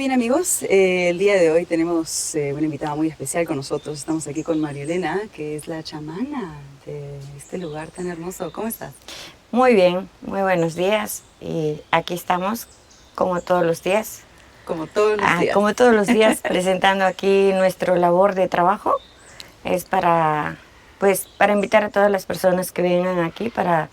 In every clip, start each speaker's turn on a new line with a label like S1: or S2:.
S1: bien amigos, el día de hoy tenemos una invitada muy especial con nosotros. Estamos aquí con María Elena, que es la chamana de este lugar tan hermoso. ¿Cómo estás?
S2: Muy bien, muy buenos días. Y aquí estamos, como todos los días.
S1: Como todos los días.
S2: Como todos los días, presentando aquí nuestra labor de trabajo. Es para invitar a todas las personas que vengan aquí para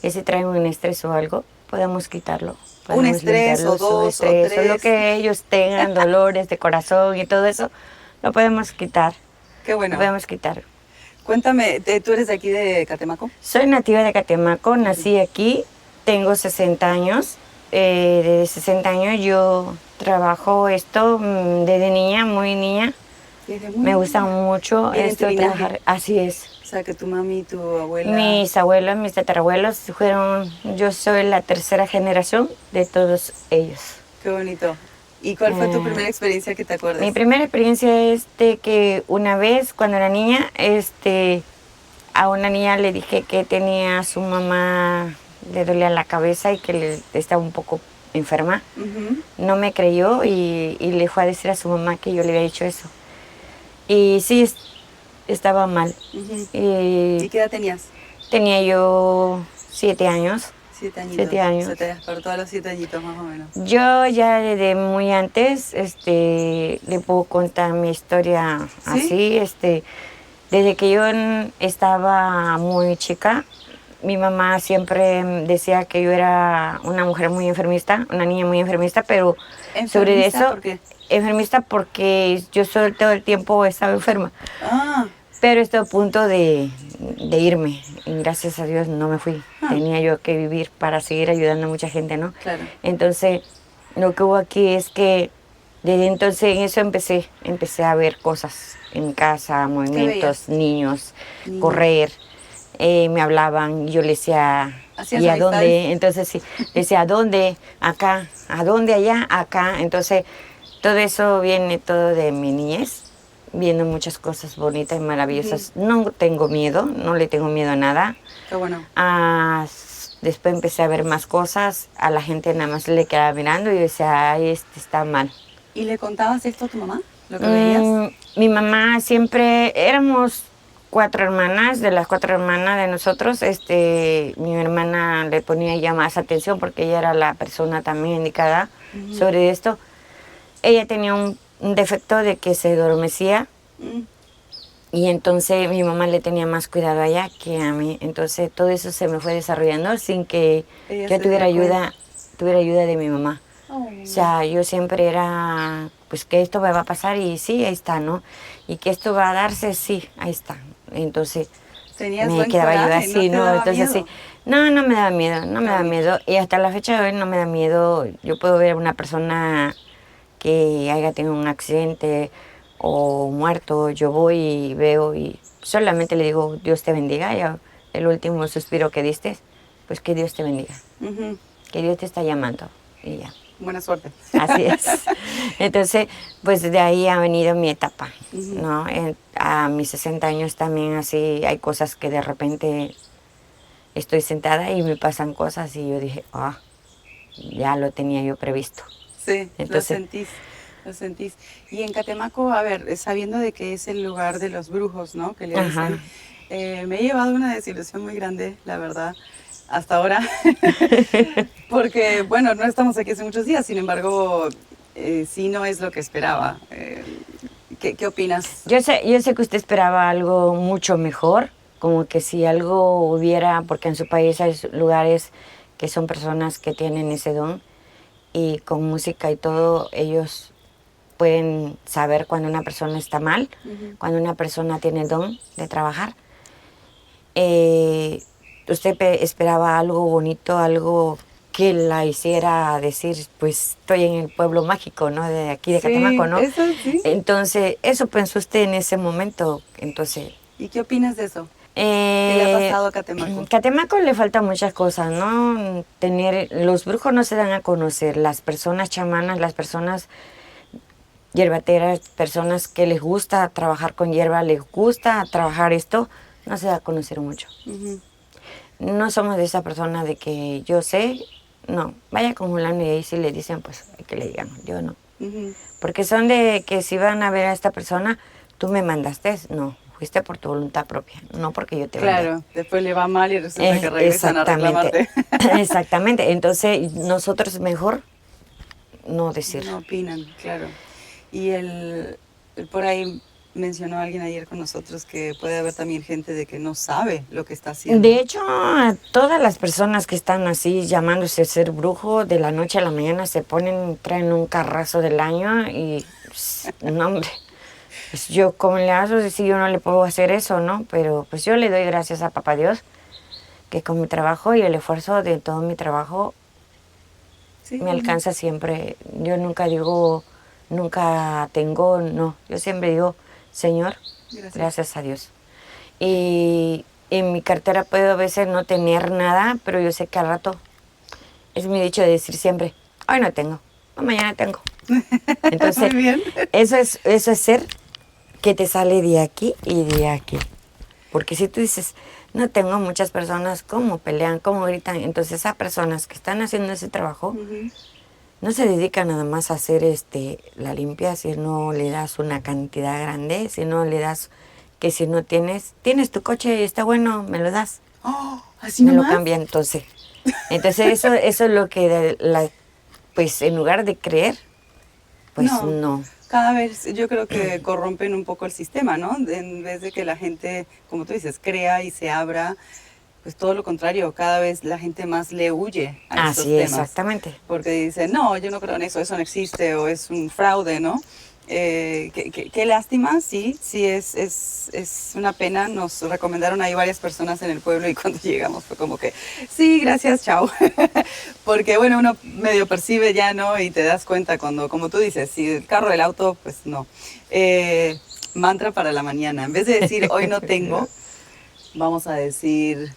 S2: que si traen un estrés o algo, podamos quitarlo.
S1: Un
S2: Podemos
S1: estrés o
S2: limpiarlo, su
S1: dos o
S2: estrés, o lo
S1: tres.
S2: que ellos tengan, dolores de corazón y todo eso, lo podemos quitar.
S1: Qué
S2: Lo
S1: bueno.
S2: podemos quitar.
S1: Cuéntame, ¿tú eres de aquí de Catemaco?
S2: Soy nativa de Catemaco, nací aquí, tengo 60 años. Desde 60 años yo trabajo esto desde niña, muy niña.
S1: Desde muy
S2: Me gusta
S1: niña.
S2: mucho
S1: Viene en tu
S2: esto de
S1: linaje.
S2: trabajar. Así es.
S1: O sea, que tu mami y tu abuela...
S2: Mis abuelos, mis tatarabuelos fueron, yo soy la tercera generación de todos ellos.
S1: Qué bonito. ¿Y cuál fue tu primera experiencia que te acuerdes?
S2: Mi primera experiencia es de que una vez cuando era niña, a una niña le dije que tenía a su mamá, le dolía la cabeza y que estaba un poco enferma. No me creyó y le fue a decir a su mamá que yo le había dicho eso. Y sí, estaba mal.
S1: ¿Y qué edad tenías?
S2: Tenía yo 7 años.
S1: 7 añitos.
S2: 7 años.
S1: Se te despertó a los 7 añitos más o menos.
S2: Yo ya desde muy antes le puedo contar mi historia.
S1: ¿Sí?
S2: Así. Desde que yo estaba muy chica, mi mamá siempre decía que yo era una mujer muy enfermista, una niña muy enfermista, pero sobre
S1: ¿Enfermista?
S2: eso,
S1: ¿Por qué?
S2: enfermista porque yo todo el tiempo estaba enferma.
S1: Ah,
S2: Pero estoy a punto de irme y gracias a Dios no me fui. Tenía yo que vivir para seguir ayudando a mucha gente, ¿no?
S1: claro.
S2: Entonces, lo que hubo aquí es que desde entonces en eso empecé a ver cosas en mi casa, movimientos, niños, correr. Me hablaban, yo le decía,
S1: ¿Hacías
S2: ¿y a
S1: amistades?
S2: dónde? Entonces sí, le decía, ¿a dónde? Acá, ¿a dónde? Allá, acá. Entonces, todo eso viene todo de mi niñez, viendo muchas cosas bonitas y maravillosas. No tengo miedo, no le tengo miedo a nada.
S1: Qué bueno.
S2: Después empecé a ver más cosas, a la gente nada más le quedaba mirando y decía, ay, está mal.
S1: ¿Y le contabas esto a tu mamá? ¿Lo que veías?
S2: Mi mamá siempre, éramos 4 hermanas, de las 4 hermanas de nosotros, mi hermana le ponía ya más atención porque ella era la persona también indicada sobre esto. Ella tenía un defecto de que se adormecía y entonces mi mamá le tenía más cuidado a ella que a mí. Entonces todo eso se me fue desarrollando sin que yo tuviera ayuda de mi mamá. O sea, yo siempre era, pues que esto me va a pasar y sí, ahí está, ¿no? Y que esto va a darse, sí, ahí está. Entonces me quedaba yo así, ¿no? Entonces sí, no me daba miedo, no me daba miedo. Y hasta la fecha de hoy no me da miedo. Yo puedo ver a una persona que haya tenido un accidente o muerto, yo voy y veo y solamente le digo, Dios te bendiga. Ya el último suspiro que diste, pues que Dios te bendiga. Que Dios te está llamando y ya.
S1: Buena suerte.
S2: Así es. Entonces, pues de ahí ha venido mi etapa, ¿no? A mis 60 años también así hay cosas que de repente estoy sentada y me pasan cosas y yo dije, ya lo tenía yo previsto.
S1: Sí, entonces, lo sentís. Y en Catemaco, a ver, sabiendo de que es el lugar de los brujos, ¿no? Que le dicen, me he llevado una desilusión muy grande, la verdad, hasta ahora. Porque, bueno, no estamos aquí hace muchos días, sin embargo, sí no es lo que esperaba. ¿Qué opinas?
S2: Yo sé que usted esperaba algo mucho mejor, como que si algo hubiera, porque en su país hay lugares que son personas que tienen ese don y con música y todo, ellos pueden saber cuando una persona está mal, cuando una persona tiene el don de trabajar. Usted esperaba algo bonito, algo que la hiciera decir, pues estoy en el pueblo mágico, ¿no? De aquí de Catemaco, ¿no?
S1: Eso sí.
S2: Entonces, eso pensó usted en ese momento. Entonces,
S1: ¿y qué opinas de eso? ¿Qué le ha pasado a Catemaco?
S2: Catemaco le faltan muchas cosas, ¿no? Los brujos no se dan a conocer, las personas chamanas, las personas hierbateras, personas que les gusta trabajar con hierba, les gusta trabajar esto, no se da a conocer mucho. No somos de esa persona de que yo sé, no, vaya con fulano y ahí si le dicen, pues hay que le digan, yo no. Porque son de que si van a ver a esta persona, tú me mandaste, no, fuiste por tu voluntad propia, no porque yo te mandé.
S1: Claro, después le va mal y resulta que regresan a reclamarte.
S2: Exactamente, entonces nosotros mejor no decir.
S1: No opinan, claro. Y por ahí mencionó alguien ayer con nosotros que puede haber también gente de que no sabe lo que está haciendo.
S2: De hecho, todas las personas que están así llamándose ser brujo, de la noche a la mañana se ponen, traen un carrazo del año y, no hombre, pues yo cómo le hago si yo no le puedo hacer eso, ¿no? Pero pues yo le doy gracias a Papá Dios que con mi trabajo y el esfuerzo de todo mi trabajo me alcanza siempre. Yo nunca digo, nunca tengo, no, yo siempre digo, Señor, gracias a Dios. Y en mi cartera puedo a veces no tener nada, pero yo sé que al rato, es mi dicho de decir siempre, hoy no tengo, mañana tengo. Entonces,
S1: Muy bien.
S2: eso es ser que te sale de aquí y de aquí. Porque si tú dices, no tengo, muchas personas, ¿cómo pelean, cómo gritan? Entonces esas personas que están haciendo ese trabajo, no se dedican nada más a hacer la limpia, si no le das una cantidad grande, si no le das, que si no tienes tu coche y está bueno, me lo das.
S1: Oh, ¿así
S2: me
S1: nomás?
S2: Lo cambia entonces. Entonces eso es lo que, pues en lugar de creer, pues no.
S1: Cada vez yo creo que corrompen un poco el sistema, ¿no? En vez de que la gente, como tú dices, crea y se abra, pues todo lo contrario, cada vez la gente más le huye a esos temas.
S2: Exactamente.
S1: Porque dice, no, yo no creo en eso no existe o es un fraude, ¿no? Qué lástima, sí, es una pena. Nos recomendaron ahí varias personas en el pueblo y cuando llegamos fue como que, sí, gracias, chao. Porque bueno, uno medio percibe ya, ¿no? Y te das cuenta cuando, como tú dices, si el carro, el auto, pues no. Mantra para la mañana. En vez de decir, hoy no tengo, vamos a decir,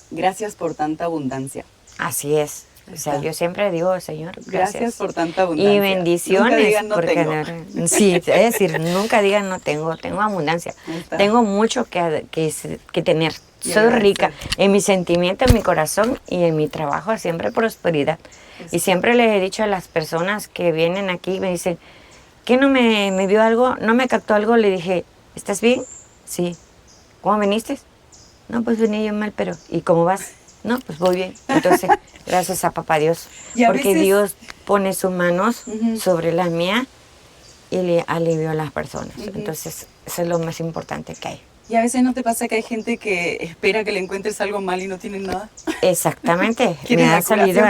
S1: gracias por tanta abundancia.
S2: Así es. O sea, yo siempre digo, Señor,
S1: gracias por tanta abundancia.
S2: Y bendiciones.
S1: Nunca digan no
S2: porque
S1: tengo.
S2: Sí, es decir, nunca digan no tengo, tengo abundancia. Tengo mucho que tener. Soy rica en mi sentimiento, en mi corazón y en mi trabajo, siempre prosperidad. Y siempre les he dicho a las personas que vienen aquí y me dicen, ¿qué no me vio algo? ¿No me captó algo? Le dije, ¿estás bien? Sí. ¿Cómo viniste? No, pues venía yo mal, pero ¿y cómo vas? No, pues voy bien. Entonces, gracias a Papá Dios. Porque veces Dios pone sus manos sobre la mía y le alivió a las personas. Entonces, eso es lo más importante que hay.
S1: ¿Y a veces no te pasa que hay gente que espera que le encuentres algo mal y no tienen nada?
S2: Exactamente. Me ha salido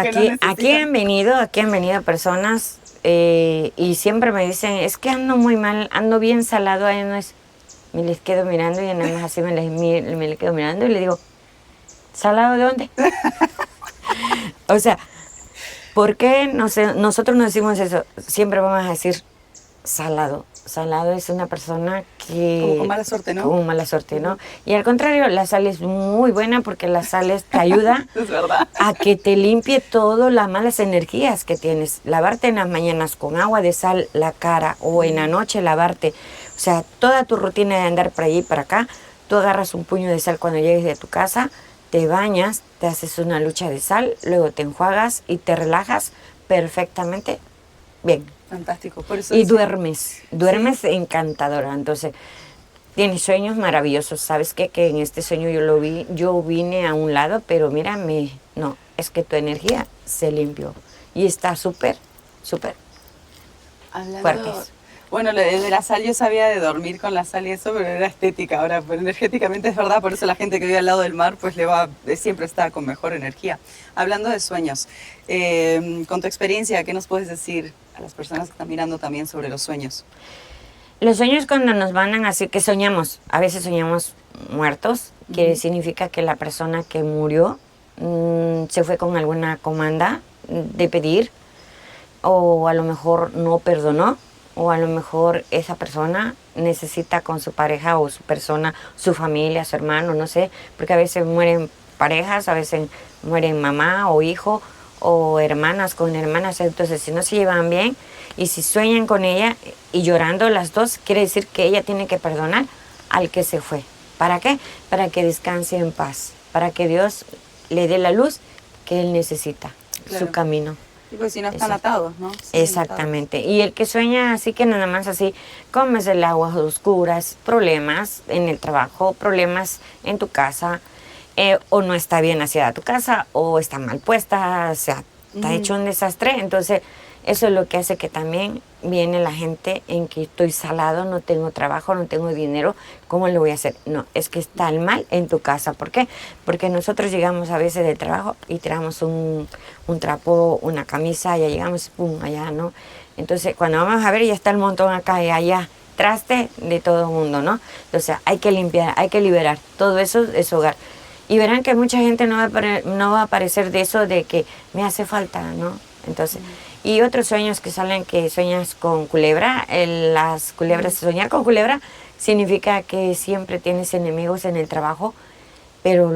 S2: aquí han venido personas y siempre me dicen, es que ando muy mal, ando bien salado, ahí no es. Me les quedo mirando y nada más así me les quedo mirando y le digo, ¿salado de dónde? O sea, ¿por qué nosotros no decimos eso? Siempre vamos a decir salado. Salado es una persona que...
S1: Como con mala suerte, ¿no?
S2: Con mala suerte, ¿no? Y al contrario, la sal es muy buena porque la sal te ayuda
S1: es verdad.
S2: a que te limpie todas las malas energías que tienes. Lavarte en las mañanas con agua de sal la cara o en la noche lavarte. O sea, toda tu rutina de andar por allí y para acá, tú agarras un puño de sal cuando llegues de tu casa, te bañas, te haces una lucha de sal, luego te enjuagas y te relajas perfectamente bien.
S1: Fantástico. Por eso
S2: y duermes encantadora. Entonces, tienes sueños maravillosos. ¿Sabes qué? Que en este sueño yo vine a un lado, pero mira, no, es que tu energía se limpió y está súper fuertes.
S1: Bueno, de la sal yo sabía de dormir con la sal y eso, pero era estética. Ahora, pero energéticamente es verdad, por eso la gente que vive al lado del mar, pues siempre está con mejor energía. Hablando de sueños, con tu experiencia, ¿qué nos puedes decir a las personas que están mirando también sobre los sueños?
S2: Los sueños cuando nos mandan así, que soñamos, a veces soñamos muertos, que significa que la persona que murió se fue con alguna comanda de pedir, o a lo mejor no perdonó, o a lo mejor esa persona necesita con su pareja o su persona, su familia, su hermano, no sé, porque a veces mueren parejas, a veces mueren mamá o hijo o hermanas con hermanas, entonces si no se llevan bien y si sueñan con ella y llorando las dos, quiere decir que ella tiene que perdonar al que se fue. ¿Para qué? Para que descanse en paz, para que Dios le dé la luz que él necesita, claro, su camino.
S1: Y pues si no están atados, ¿no? Sí,
S2: exactamente. Atados. Y el que sueña así que nada más así, comes el agua oscuras, problemas en el trabajo, problemas en tu casa, o no está bien hacia tu casa, o está mal puesta, o sea, está hecho un desastre. Entonces, eso es lo que hace que también viene la gente en que estoy salado, no tengo trabajo, no tengo dinero, ¿cómo lo voy a hacer? No, es que está el mal en tu casa. ¿Por qué? Porque nosotros llegamos a veces del trabajo y tiramos un trapo, una camisa, ya llegamos, pum, allá, ¿no? Entonces, cuando vamos a ver, ya está el montón acá y allá, traste de todo el mundo, ¿no? Entonces, hay que limpiar, hay que liberar, todo eso es hogar. Y verán que mucha gente no va a aparecer de eso de que me hace falta, ¿no? Entonces, y otros sueños que salen, que sueñas con culebra, las culebras, soñar con culebra significa que siempre tienes enemigos en el trabajo, pero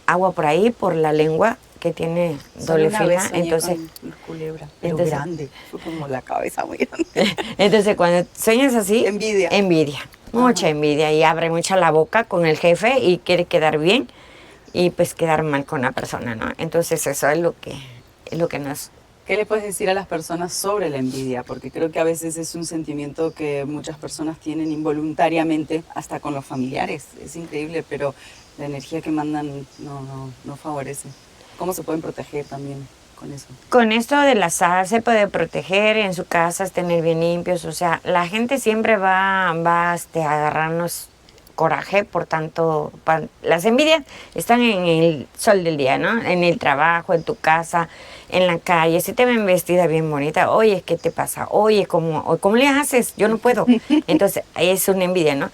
S2: agua por ahí, por la lengua, que tiene doble fila, entonces
S1: con culebra, pero entonces, grande, como la cabeza muy grande.
S2: Entonces cuando sueñas así,
S1: envidia,
S2: mucha envidia, y abre mucha la boca con el jefe y quiere quedar bien y pues quedar mal con la persona, ¿no? Entonces eso es lo que nos...
S1: ¿Qué le puedes decir a las personas sobre la envidia? Porque creo que a veces es un sentimiento que muchas personas tienen involuntariamente, hasta con los familiares. Es increíble, pero la energía que mandan no favorece. ¿Cómo se pueden proteger también con eso?
S2: Con esto de la sal se puede proteger en su casa, tener bien limpios. O sea, la gente siempre va a agarrarnos coraje, por tanto, las envidias están en el sol del día, ¿no? En el trabajo, en tu casa, en la calle. Si te ven vestida bien bonita, oye, ¿qué te pasa? Oye, ¿cómo le haces? Yo no puedo. Entonces, ahí es una envidia, ¿no?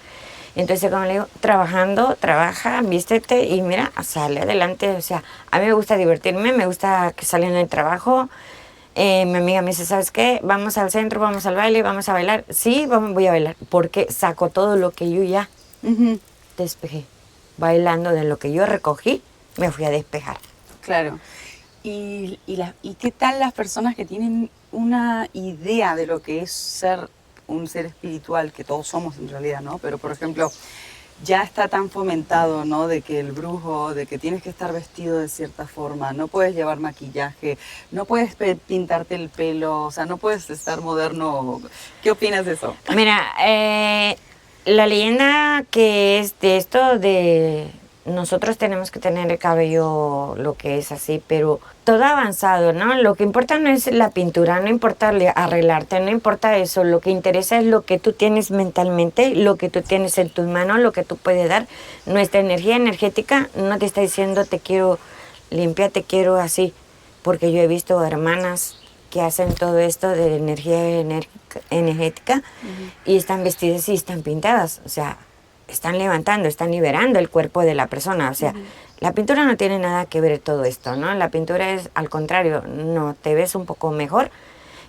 S2: Entonces, como le digo, trabaja, vístete y mira, sale adelante. O sea, a mí me gusta divertirme, me gusta que salga en el trabajo. Mi amiga me dice, ¿sabes qué? Vamos al centro, vamos al baile, vamos a bailar. Sí, voy a bailar, porque saco todo lo que yo ya despejé. Bailando de lo que yo recogí, me fui a despejar.
S1: Claro. ¿Y qué tal las personas que tienen una idea de lo que es ser un ser espiritual, que todos somos en realidad, ¿no? Pero, por ejemplo, ya está tan fomentado, ¿no? De que el brujo, de que tienes que estar vestido de cierta forma, no puedes llevar maquillaje, no puedes pintarte el pelo, o sea, no puedes estar moderno. ¿Qué opinas de eso?
S2: Mira, la leyenda que es de esto de... Nosotros tenemos que tener el cabello lo que es así, pero todo avanzado, ¿no? Lo que importa no es la pintura, no importa arreglarte, no importa eso. Lo que interesa es lo que tú tienes mentalmente, lo que tú tienes en tus manos, lo que tú puedes dar. Nuestra energía energética no te está diciendo te quiero limpia, te quiero así, porque yo he visto hermanas que hacen todo esto de energía energética y están vestidas y están pintadas, o sea, están levantando, están liberando el cuerpo de la persona. O sea, la pintura no tiene nada que ver todo esto, ¿no? La pintura es al contrario, no, te ves un poco mejor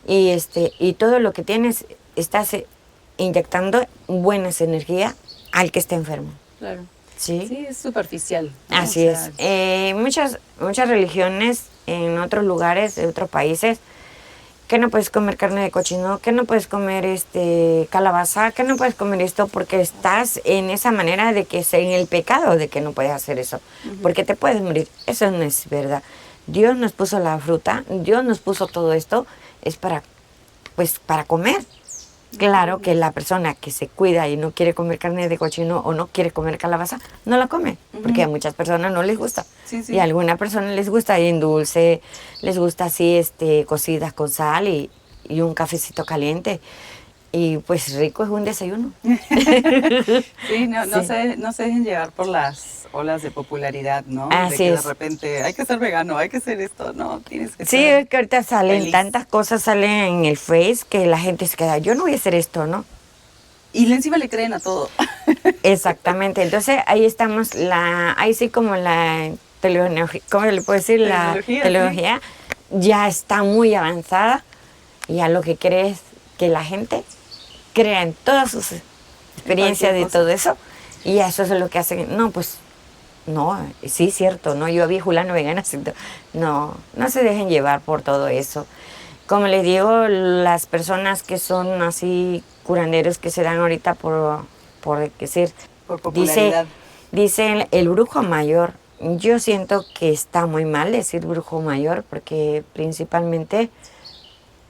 S2: y todo lo que tienes, estás inyectando buenas energías al que esté enfermo.
S1: Claro.
S2: Sí,
S1: sí, es superficial, ¿no?
S2: Así es. Muchas religiones en otros lugares, de otros países, que no puedes comer carne de cochino, que no puedes comer calabaza, que no puedes comer esto, porque estás en esa manera de que es en el pecado de que no puedes hacer eso, porque te puedes morir. Eso no es verdad. Dios nos puso la fruta, Dios nos puso todo esto, es para comer. Claro que la persona que se cuida y no quiere comer carne de cochino o no quiere comer calabaza, no la come, porque a muchas personas no les gusta.
S1: Sí, sí.
S2: Y a alguna persona les gusta en dulce, les gusta así cocidas con sal y un cafecito caliente. Y pues rico es un desayuno.
S1: Sí, no se dejen llevar por las olas de popularidad, ¿no?
S2: Así
S1: de que
S2: es.
S1: de repente hay que ser vegano, hay que ser esto, no, tienes que
S2: Sí,
S1: ser
S2: es que ahorita salen
S1: feliz.
S2: tantas cosas, salen en el Face que la gente se queda, yo no voy a hacer esto, ¿no?
S1: Y encima le creen a todo.
S2: Exactamente, entonces ahí estamos, ahí sí como la teleología, ¿cómo le puedo decir? La teleología ya está muy avanzada y ya lo que quiere es que la gente crea en todas sus experiencias de todo eso y eso es lo que hacen. No, pues no, sí, cierto, no, yo vi Julano vegana, no se dejen llevar por todo eso. Como les digo, las personas que son así curanderos que se dan ahorita por decir,
S1: por popularidad.
S2: Dicen el brujo mayor yo siento que está muy mal decir brujo mayor, porque principalmente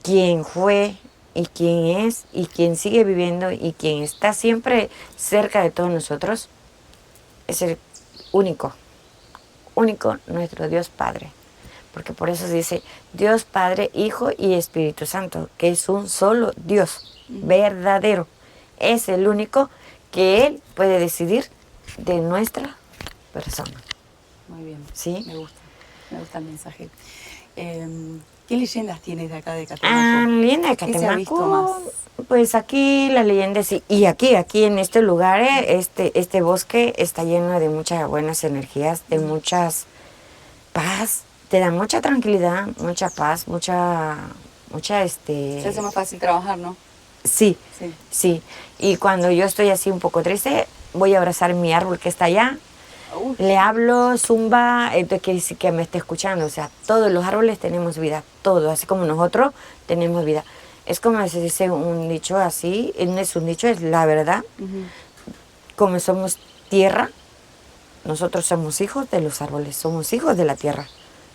S2: quien fue y quien es y quien sigue viviendo y quien está siempre cerca de todos nosotros es el único, único nuestro Dios Padre. Porque por eso se dice Dios Padre, Hijo y Espíritu Santo, que es un solo Dios verdadero. Es el único que Él puede decidir de nuestra persona.
S1: Muy bien,
S2: ¿Sí?
S1: Me gusta el mensaje. ¿Qué leyendas tienes de acá de Catemaco?
S2: Leyenda de
S1: ¿Qué se ha visto más?
S2: Catemaco, pues aquí la leyenda sí, y aquí en este lugar, este bosque está lleno de muchas buenas energías, de muchas paz, te da mucha tranquilidad, mucha paz,
S1: Se hace más fácil trabajar, ¿no?
S2: Sí,
S1: Sí.
S2: sí. Y cuando yo estoy así un poco triste, voy a abrazar mi árbol que está allá, le hablo, zumba, que me esté escuchando. O sea, todos los árboles tenemos vida, todos, así como nosotros tenemos vida. Es como se dice un dicho así, no es un dicho, es la verdad. Como somos tierra, nosotros somos hijos de los árboles, somos hijos de la tierra.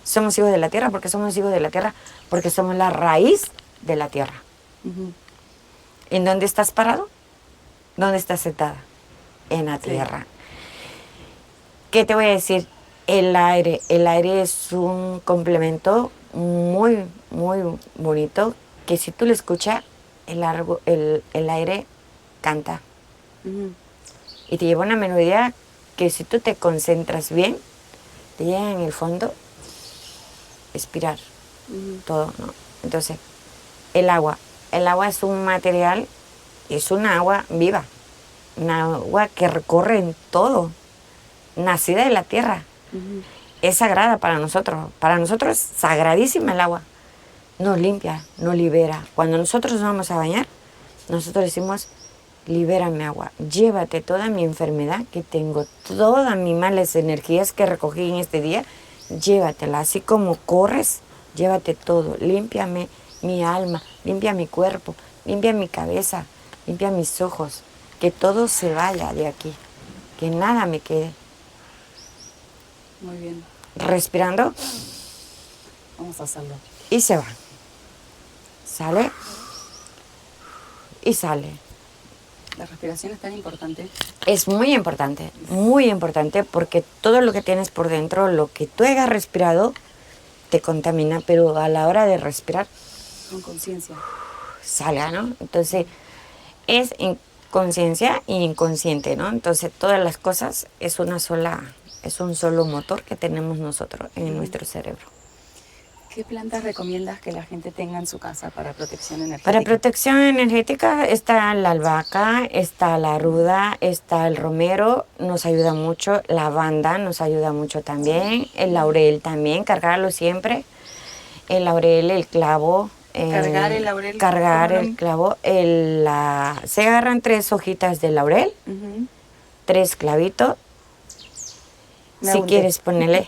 S2: Somos hijos de la tierra porque somos hijos de la tierra, porque somos la raíz de la tierra. ¿En dónde estás parado? ¿Dónde estás sentada? En la tierra. ¿Qué te voy a decir? El aire es un complemento muy, muy bonito, que si tú lo escuchas, el aire canta. Y te lleva una melodía que si tú te concentras bien, te llega en el fondo respirar todo, ¿no? Entonces, el agua es un material, es una agua viva, una agua que recorre en todo, nacida de la tierra. Es sagrada para nosotros es sagradísima el agua, nos limpia, nos libera. Cuando nosotros nos vamos a bañar, nosotros decimos, libérame agua, llévate toda mi enfermedad que tengo, todas mis malas energías que recogí en este día, llévatela, así como corres, llévate todo, límpiame mi alma, limpia mi cuerpo, limpia mi cabeza, limpia mis ojos, que todo se vaya de aquí, que nada me quede.
S1: Muy bien.
S2: Respirando.
S1: Vamos a hacerlo.
S2: Y se va. Sale. Y sale.
S1: La respiración es tan importante.
S2: Es muy importante porque todo lo que tienes por dentro, lo que tú hayas respirado, te contamina, pero a la hora de respirar,
S1: con conciencia,
S2: salga, ¿no? Entonces, es conciencia e inconsciente, ¿no? Entonces, todas las cosas es un solo motor que tenemos nosotros en nuestro cerebro.
S1: ¿Qué plantas recomiendas que la gente tenga en su casa para protección energética?
S2: Para protección energética está la albahaca, está la ruda, está el romero, nos ayuda mucho, la lavanda nos ayuda mucho también, el laurel también, cargarlo siempre, el laurel, el clavo.
S1: Cargar el laurel.
S2: Cargar el clavo. Se agarran 3 hojitas de laurel, 3 clavitos. Si quieres ponerle,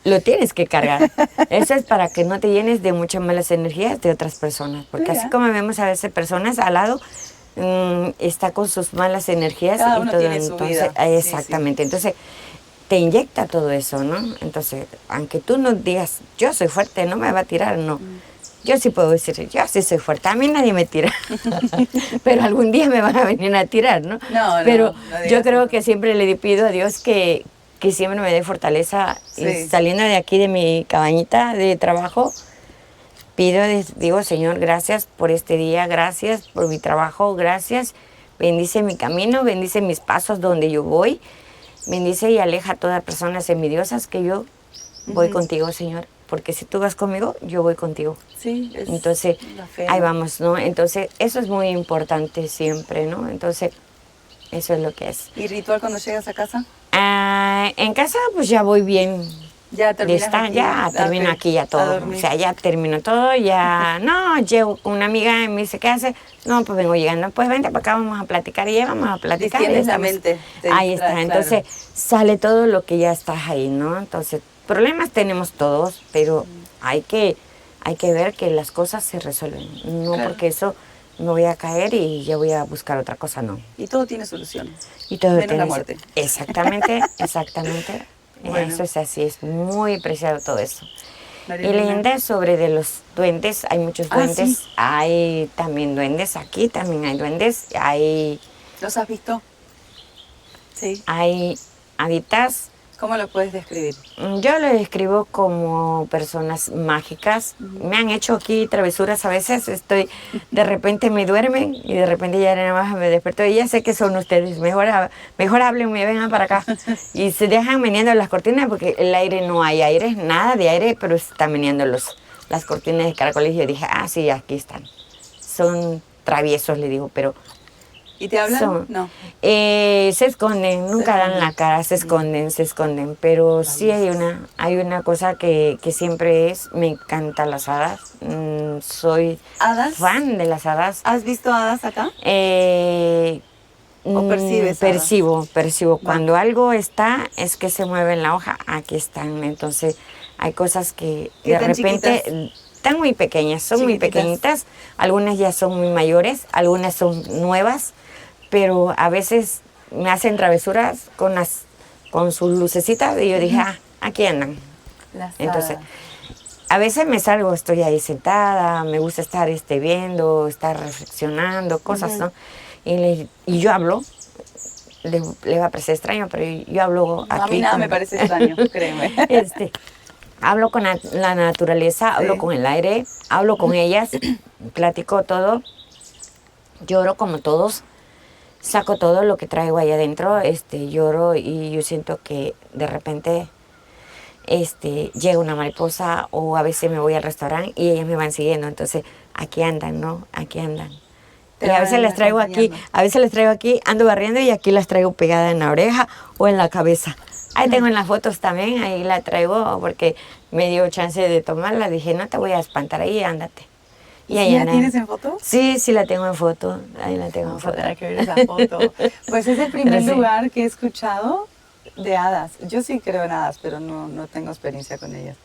S2: lo tienes que cargar. Eso es para que no te llenes de muchas malas energías de otras personas. Porque así como vemos a veces personas al lado, está con sus malas energías.
S1: Cada
S2: y
S1: uno
S2: todo.
S1: tiene su vida.
S2: Exactamente. Sí. Entonces, te inyecta todo eso, ¿no? Entonces, aunque tú no digas, yo soy fuerte, no me va a tirar, no. Yo sí puedo decir, yo sí soy fuerte, a mí nadie me tira. Pero algún día me van a venir a tirar, ¿no? Pero yo creo que siempre le pido a Dios que siempre me dé fortaleza. Sí. Y saliendo de aquí de mi cabañita de trabajo, digo, Señor, gracias por este día, gracias por mi trabajo, gracias. Bendice mi camino, bendice mis pasos donde yo voy, bendice y aleja a todas las personas envidiosas, que yo voy contigo, Señor. Porque si tú vas conmigo, yo voy contigo.
S1: Sí,
S2: entonces, ahí vamos, ¿no? Entonces, eso es muy importante siempre, ¿no? Entonces, eso es lo que es.
S1: ¿Y ritual cuando llegas a casa?
S2: En casa, pues ya voy bien.
S1: Ya terminas
S2: ya termino aquí ya todo. O sea, ya termino todo, ya... No, llego con una amiga y me dice, ¿qué hace? No, pues vengo llegando. Pues vente para acá, vamos a platicar. Y ya vamos a platicar.
S1: Distienes la mente.
S2: Ahí está. Claro. Entonces, sale todo lo que ya está ahí, ¿no? Entonces, problemas tenemos todos, pero hay que ver que las cosas se resuelven. No porque eso me voy a caer y ya voy a buscar otra cosa, no.
S1: Y todo tiene solución.
S2: Y todo
S1: menos la muerte.
S2: Exactamente, exactamente.
S1: Bueno.
S2: Eso es así, es muy preciado todo eso.
S1: María
S2: Y
S1: Elena.
S2: leyendas sobre de los duendes, hay muchos duendes,
S1: Sí.
S2: hay también duendes, aquí también hay duendes,
S1: ¿Los has visto? Sí.
S2: hay haditas.
S1: ¿Cómo lo puedes describir?
S2: Yo lo describo como personas mágicas. Me han hecho aquí travesuras a veces. De repente me duermen y de repente ya nada más me despierto y ya sé que son ustedes. Mejor háblenme, vengan para acá. Y se dejan meneando las cortinas porque el aire no hay aire, nada de aire, pero están meneando las cortinas de caracoles. Y yo dije, sí, aquí están. Son traviesos, le digo, pero
S1: ¿Y te hablan? No.
S2: se esconden, nunca dan la cara, se esconden, pero sí hay una cosa que siempre me encantan las hadas, soy
S1: ¿Hadas?
S2: fan de las hadas.
S1: ¿Has visto hadas acá? ¿O percibes hadas?
S2: Percibo. Cuando algo está, es que se mueve en la hoja, aquí están, entonces hay cosas que
S1: ¿Qué
S2: de
S1: tan
S2: repente
S1: chiquitas?
S2: están muy pequeñas, son muy
S1: Chiquititas.
S2: pequeñitas, algunas ya son muy mayores, algunas son nuevas, pero a veces me hacen travesuras con sus lucecitas y yo dije, aquí andan.
S1: Las
S2: Entonces,
S1: hadas.
S2: a veces me salgo, estoy ahí sentada, me gusta estar viendo, estar reflexionando, cosas, ¿no? Y yo hablo, le va a parecer extraño, pero yo hablo aquí.
S1: A mí nada me parece extraño, créeme.
S2: Hablo con la naturaleza, hablo con el aire, hablo con ellas, platico todo, lloro como todos. Saco todo lo que traigo ahí adentro, lloro y yo siento que de repente llega una mariposa o a veces me voy al restaurante y ellas me van siguiendo, entonces aquí andan, ¿no? Aquí andan. Y a veces las traigo aquí, ando barriendo y aquí las traigo pegadas en la oreja o en la cabeza. Ahí tengo en las fotos también, ahí la traigo porque me dio chance de tomarla, dije no te voy a espantar ahí, ándate.
S1: ¿Y si la tienes en foto?
S2: Sí, la tengo en foto. Ahí la tengo en foto.
S1: Tendrá que ver esa foto. Pues es el primer lugar que he escuchado de hadas. Yo sí creo en hadas, pero no tengo experiencia con ellas.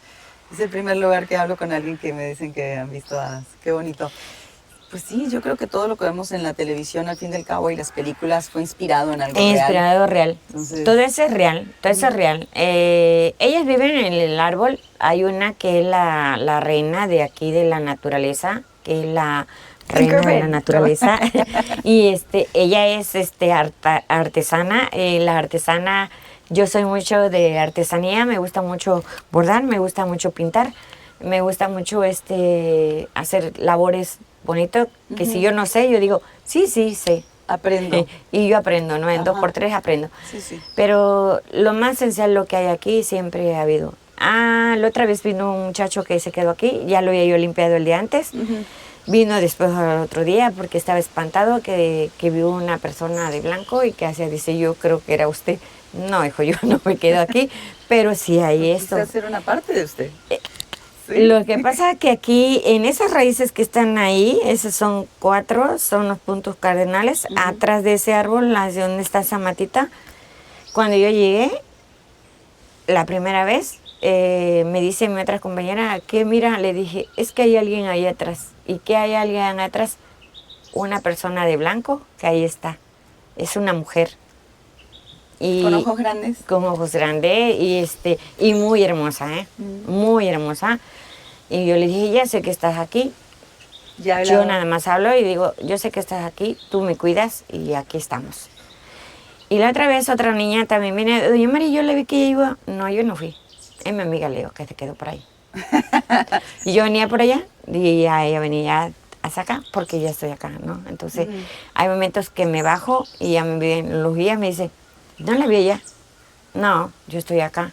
S1: Es el primer lugar que hablo con alguien que me dicen que han visto hadas. Qué bonito. Pues sí, yo creo que todo lo que vemos en la televisión, al fin del cabo, y las películas, fue inspirado en algo real.
S2: Inspirado real.
S1: Entonces,
S2: todo eso es real, todo eso es real. Ellas viven en el árbol. Hay una que es la reina de aquí de la naturaleza, que es la reina de la naturaleza. Y ella es artesana. La artesana, yo soy mucho de artesanía, me gusta mucho bordar, me gusta mucho pintar, me gusta mucho hacer labores bonitas, que si yo no sé, yo digo, sí, sé.
S1: Aprendo.
S2: Y yo aprendo, ¿no? En 2x3 aprendo.
S1: Sí.
S2: Pero lo más esencial, lo que hay aquí, siempre ha habido. La otra vez vino un muchacho que se quedó aquí, ya lo había yo limpiado el día antes. Vino después al otro día porque estaba espantado que vio una persona de blanco y que dice, yo creo que era usted. No, hijo, yo no me quedo aquí, pero sí hay esto.
S1: ¿Quisiste hacer una parte de usted?
S2: Sí. Lo que pasa es que aquí, en esas raíces que están ahí, esos son 4, son los puntos cardenales. Atrás de ese árbol, donde está esa matita, cuando yo llegué, la primera vez, me dice mi otra compañera, que mira, le dije, es que hay alguien ahí atrás. ¿Y qué hay alguien atrás? Una persona de blanco, que ahí está. Es una mujer.
S1: ¿Con ojos grandes?
S2: Con ojos grandes y muy hermosa, muy hermosa. Y yo le dije, ya sé que estás aquí. Yo nada más hablo y digo, yo sé que estás aquí, tú me cuidas y aquí estamos. Y la otra vez otra niña también viene, doña María, yo le vi que ella iba. No, yo no fui. Es mi amiga Leo, que se quedó por ahí. Y yo venía por allá y ella venía hasta acá porque ya estoy acá, ¿no? Entonces hay momentos que me bajo y ya me ven los guías, me dicen, ¿no la vi ella? No, yo estoy acá.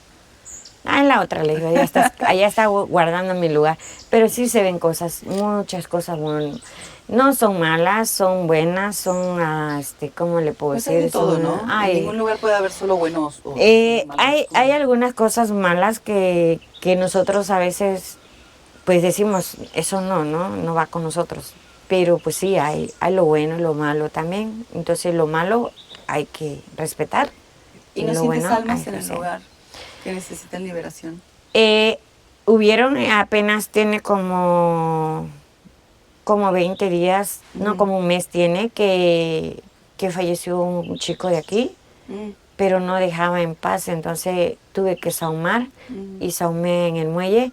S2: En la otra, le digo, allá está guardando mi lugar. Pero sí se ven cosas, muchas cosas buenas. No son malas, son buenas, son, ¿cómo le puedo decir?
S1: Hay de todo, ¿no? En ningún lugar puede haber solo buenos o malos.
S2: Hay algunas cosas malas que nosotros a veces, pues decimos, eso no va con nosotros. Pero pues sí, hay lo bueno y lo malo también. Entonces lo malo hay que respetar.
S1: ¿Y no sientes almas en el lugar que necesitan liberación?
S2: Hubieron, apenas tiene como 20 días, no como un mes tiene, que falleció un chico de aquí, pero no dejaba en paz. Entonces tuve que sahumar y sahumé en el muelle.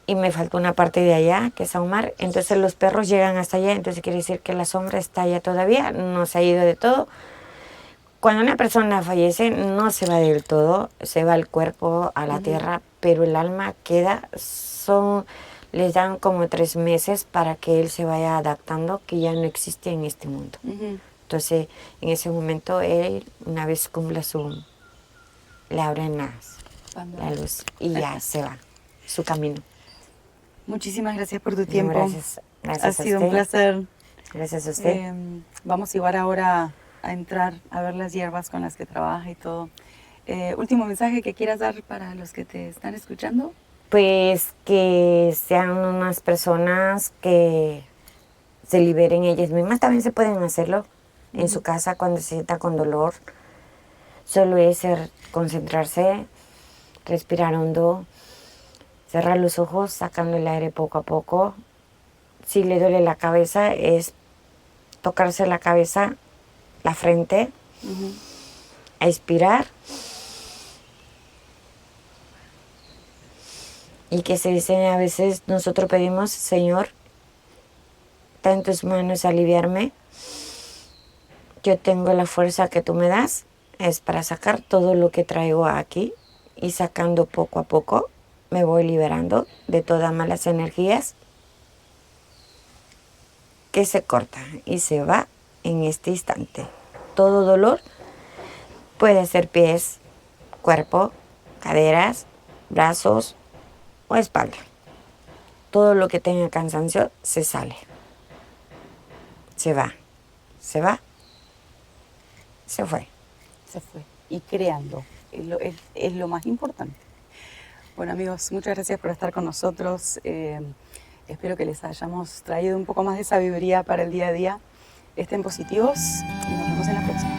S2: Y me faltó una parte de allá, que es sahumar. Entonces los perros llegan hasta allá, entonces quiere decir que la sombra está allá todavía, no se ha ido de todo. Cuando una persona fallece, no se va del todo, se va el cuerpo a la tierra, pero el alma queda, les dan como 3 meses para que él se vaya adaptando, que ya no existe en este mundo. Entonces, en ese momento, él, una vez cumpla le abren la luz y ya se va, su camino.
S1: Muchísimas gracias por tu tiempo.
S2: Gracias
S1: ha sido un placer.
S2: Gracias a usted.
S1: Vamos igual ahora a entrar a ver las hierbas con las que trabaja y todo. Último mensaje que quieras dar para los que te están escuchando.
S2: Pues que sean unas personas que se liberen ellas mismas. También se pueden hacerlo en su casa cuando se sienta con dolor. Solo es concentrarse, respirar hondo, cerrar los ojos, sacando el aire poco a poco. Si le duele la cabeza, es tocarse la cabeza, la frente, expirar. Y que se dice a veces, nosotros pedimos, Señor, está en tus manos aliviarme. Yo tengo la fuerza que tú me das, es para sacar todo lo que traigo aquí. Y sacando poco a poco, me voy liberando de todas malas energías que se corta y se va en este instante. Todo dolor puede ser pies, cuerpo, caderas, brazos o espalda. Todo lo que tenga cansancio se sale. Se va. Se va. Se fue.
S1: Se fue. Y creando. Es lo más importante. Bueno, amigos, muchas gracias por estar con nosotros. Espero que les hayamos traído un poco más de sabiduría para el día a día. Estén positivos y nos vemos en la próxima.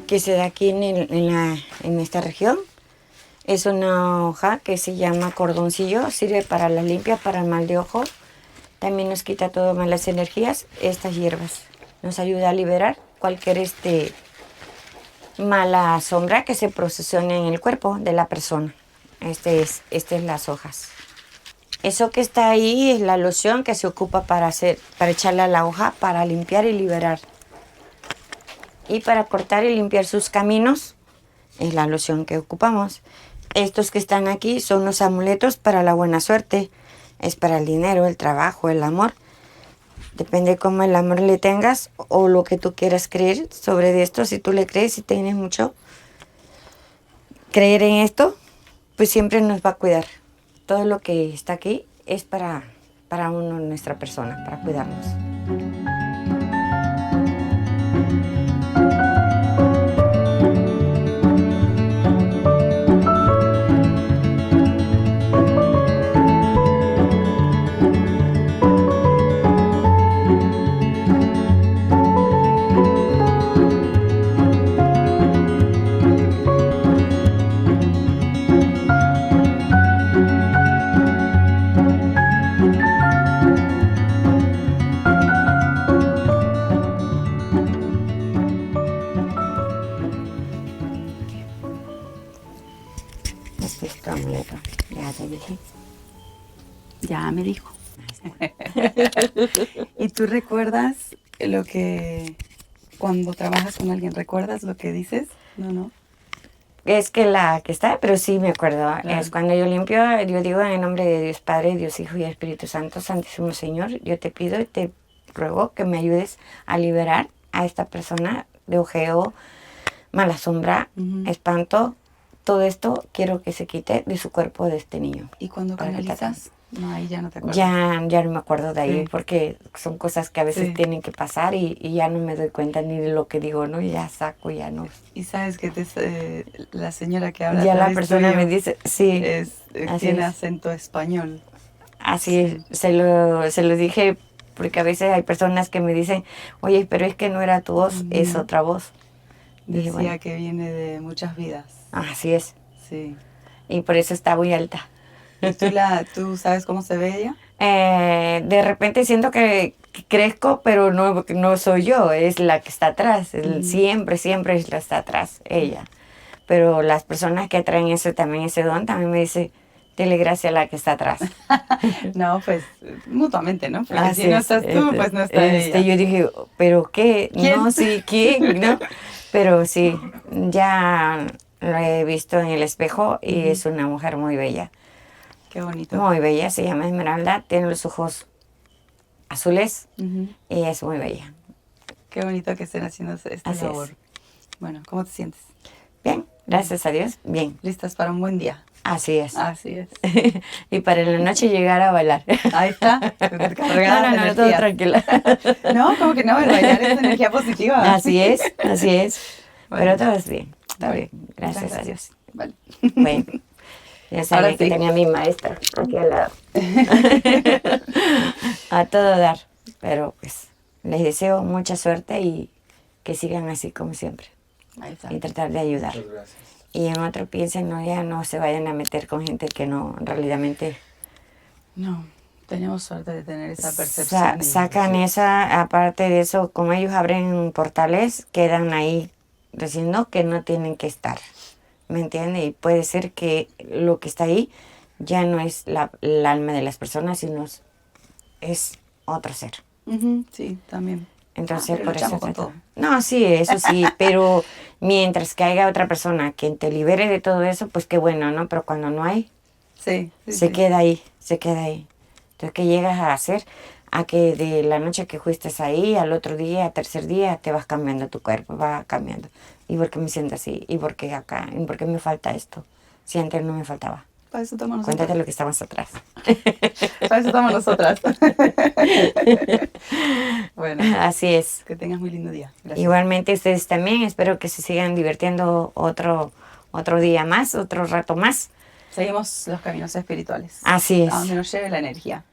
S2: Que se da aquí en esta región. Es una hoja que se llama cordoncillo, sirve para la limpia, para el mal de ojo. También nos quita todas malas energías. Estas hierbas nos ayuda a liberar cualquier mala sombra que se procesione en el cuerpo de la persona. Estas es las hojas. Eso que está ahí es la loción que se ocupa para echarle a la hoja, para limpiar y liberar. Y para cortar y limpiar sus caminos, es la loción que ocupamos. Estos que están aquí son los amuletos para la buena suerte. Es para el dinero, el trabajo, el amor. Depende cómo el amor le tengas o lo que tú quieras creer sobre esto. Si tú le crees y tienes mucho creer en esto, pues siempre nos va a cuidar. Todo lo que está aquí es para nuestra persona, para cuidarnos. Ya te dije.
S1: Ya me dijo. ¿Y tú recuerdas cuando trabajas con alguien, recuerdas lo que dices? No.
S2: es que la que está, pero sí me acuerdo.
S1: Claro.
S2: Es cuando yo limpio, yo digo en el nombre de Dios Padre, Dios Hijo y Espíritu Santo, Santísimo Señor, yo te pido y te ruego que me ayudes a liberar a esta persona de ojeo, mala sombra, espanto. Todo esto quiero que se quite de su cuerpo de este niño.
S1: ¿Y cuando canalizas? No, ahí ya no te acuerdas.
S2: Ya no me acuerdo de ahí,
S1: Sí.
S2: porque son cosas que a veces
S1: Sí.
S2: tienen que pasar y ya no me doy cuenta ni de lo que digo, ¿no? Ya saco, ya no.
S1: Y sabes que la señora que habla
S2: Ya
S1: a
S2: la
S1: través
S2: persona
S1: tuyo
S2: me dice, sí, así
S1: tiene
S2: es.
S1: acento español.
S2: Así es, se lo dije, porque a veces hay personas que me dicen, oye, pero es que no era tu voz, es otra voz. Dije,
S1: Decía
S2: bueno,
S1: que viene de muchas vidas.
S2: así es.
S1: Sí.
S2: Y por eso está muy alta.
S1: ¿Y tú sabes cómo se ve ella?
S2: De repente siento que crezco, pero no soy yo, es la que está atrás. Siempre es la que está atrás, ella. Pero las personas que traen ese don, también me dicen, dele gracias a la que está atrás.
S1: No, pues mutuamente, ¿no? Porque
S2: Así
S1: si no
S2: es,
S1: estás tú, pues no está ella.
S2: yo dije, ¿pero qué?
S1: ¿Quién?
S2: No, sí, ¿quién? ¿No? Pero sí, ya lo he visto en el espejo y es una mujer muy bella.
S1: Qué bonito.
S2: Muy bella, se llama Esmeralda, tiene los ojos azules y es muy bella.
S1: Qué bonito que estén haciendo esta
S2: Así
S1: labor.
S2: es.
S1: Bueno, ¿cómo te sientes?
S2: Bien, gracias a Dios, bien.
S1: ¿Listas para un buen día?
S2: Así es.
S1: Así es.
S2: Y para en la noche llegar a bailar.
S1: Ahí está, cargada de
S2: No, todo
S1: energía.
S2: tranquila.
S1: No, como que no, el bailar es energía positiva.
S2: Así es, así es.
S1: Bueno.
S2: Pero todo es bien, está
S1: Bueno,
S2: bien, gracias a Dios.
S1: Vale.
S2: Bueno, ya sabía
S1: Ahora
S2: que
S1: sí.
S2: tenía a mi maestra aquí al lado. A todo dar. Pero pues les deseo mucha suerte y que sigan así como siempre.
S1: Ahí está.
S2: Y tratar de ayudar.
S3: Muchas gracias.
S2: Y en otro piensen, no, ya no se vayan a meter con gente que no, realmente
S1: No, tenemos suerte de tener esa percepción.
S2: sacan esa, aparte de eso, como ellos abren portales, quedan ahí diciendo que no tienen que estar. ¿Me entiende? Y puede ser que lo que está ahí ya no es el alma de las personas, sino es otro ser.
S1: Sí, también.
S2: Entonces,
S1: pero
S2: por eso
S1: luchamos con
S2: trato-
S1: todo.
S2: No, sí, eso sí, pero mientras que haya otra persona que te libere de todo eso, pues qué bueno, ¿no? Pero cuando no hay,
S1: Sí, sí,
S2: se
S1: sí.
S2: queda ahí, se queda ahí. Entonces, ¿qué llegas a hacer? A que de la noche que fuiste ahí, al otro día, al tercer día, te vas cambiando tu cuerpo, va cambiando. ¿Y por qué me siento así? ¿Y por qué acá? ¿Y por qué me falta esto? Si antes no me faltaba.
S1: Para eso estamos
S2: Cuéntate
S1: nosotras.
S2: lo que estamos atrás.
S1: Para eso estamos nosotras. Bueno,
S2: Así es.
S1: que tengas muy lindo día. Gracias.
S2: Igualmente ustedes también, espero que se sigan divirtiendo otro día más, otro rato más.
S1: Seguimos los caminos espirituales.
S2: Así es.
S1: A donde nos lleve la energía.